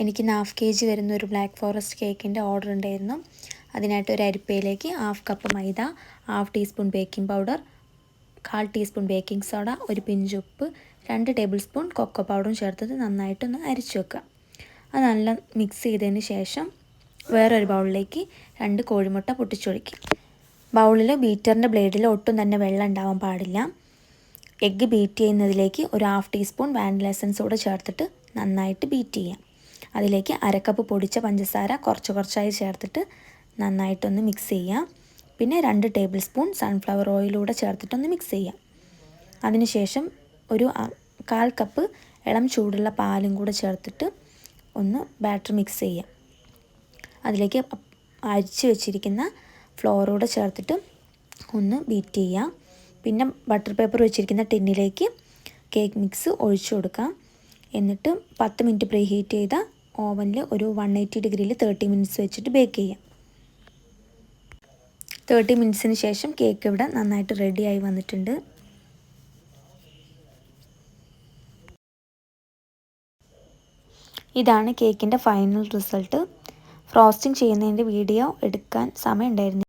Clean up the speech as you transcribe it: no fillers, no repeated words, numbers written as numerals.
എനിക്ക് 1/2 kg വരുന്ന ഒരു ബ്ലാക്ക് ഫോറസ്റ്റ് കേക്കിൻ്റെ ഓർഡർ ഉണ്ടായിരുന്നു. അതിനായിട്ട് ഒരു അരിപ്പയിലേക്ക് 1/2 കപ്പ് മൈദ, 1/2 teaspoon baking powder, 1/4 teaspoon baking soda, ഒരു പിഞ്ച് ഉപ്പ്, 2 ടേബിൾ സ്പൂൺ കൊക്കോ പൗഡറും ചേർത്തത് നന്നായിട്ടൊന്ന് അരിച്ചു വെക്കുക. അത് നല്ല മിക്സ് ചെയ്തതിന് ശേഷം വേറൊരു ബൗളിലേക്ക് 2 കോഴിമുട്ട പൊട്ടിച്ചൊഴിക്കുക. ബൗളിൽ ബീറ്ററിൻ്റെ ബ്ലേഡിൽ ഒട്ടും തന്നെ വെള്ളം ഉണ്ടാവാൻ പാടില്ല. എഗ്ഗ് ബീറ്റ് ചെയ്യുന്നതിലേക്ക് ഒരു 1/2 ടീസ്പൂൺ വാനില എസൻസ് കൂടെ ചേർത്തിട്ട് നന്നായിട്ട് ബീറ്റ് ചെയ്യാം. അതിലേക്ക് 1/2 കപ്പ് പൊടിച്ച പഞ്ചസാര കുറച്ചായി ചേർത്തിട്ട് നന്നായിട്ടൊന്ന് മിക്സ് ചെയ്യാം. പിന്നെ 2 ടേബിൾ സ്പൂൺ സൺഫ്ലവർ ഓയിലൂടെ ചേർത്തിട്ടൊന്ന് മിക്സ് ചെയ്യാം. അതിനുശേഷം ഒരു 1/4 കപ്പ് ഇളം ചൂടുള്ള പാലും കൂടെ ചേർത്തിട്ട് ഒന്ന് ബാറ്റർ മിക്സ് ചെയ്യാം. അതിലേക്ക് അരിച്ച് വെച്ചിരിക്കുന്ന ഫ്ലോറൂടെ ചേർത്തിട്ട് ഒന്ന് ബീറ്റ് ചെയ്യാം. പിന്നെ ബട്ടർ പേപ്പർ വെച്ചിരിക്കുന്ന ടിന്നിലേക്ക് കേക്ക് മിക്സ് ഒഴിച്ചു കൊടുക്കാം. എന്നിട്ട് 10 മിനിറ്റ് പ്രീ ഹീറ്റ് ചെയ്ത ഓവനിൽ ഒരു 180 ഡിഗ്രിയിൽ 30 മിനിറ്റ്സ് വെച്ചിട്ട് ബേക്ക് ചെയ്യാം. 30 മിനിറ്റ്സിന് ശേഷം കേക്ക് ഇവിടെ നന്നായിട്ട് റെഡിയായി വന്നിട്ടുണ്ട്. ഇതാണ് കേക്കിൻ്റെ ഫൈനൽ റിസൾട്ട്. ഫ്രോസ്റ്റിംഗ് ചെയ്യുന്നതിൻ്റെ വീഡിയോ എടുക്കാൻ സമയം ഉണ്ടായിരുന്നു.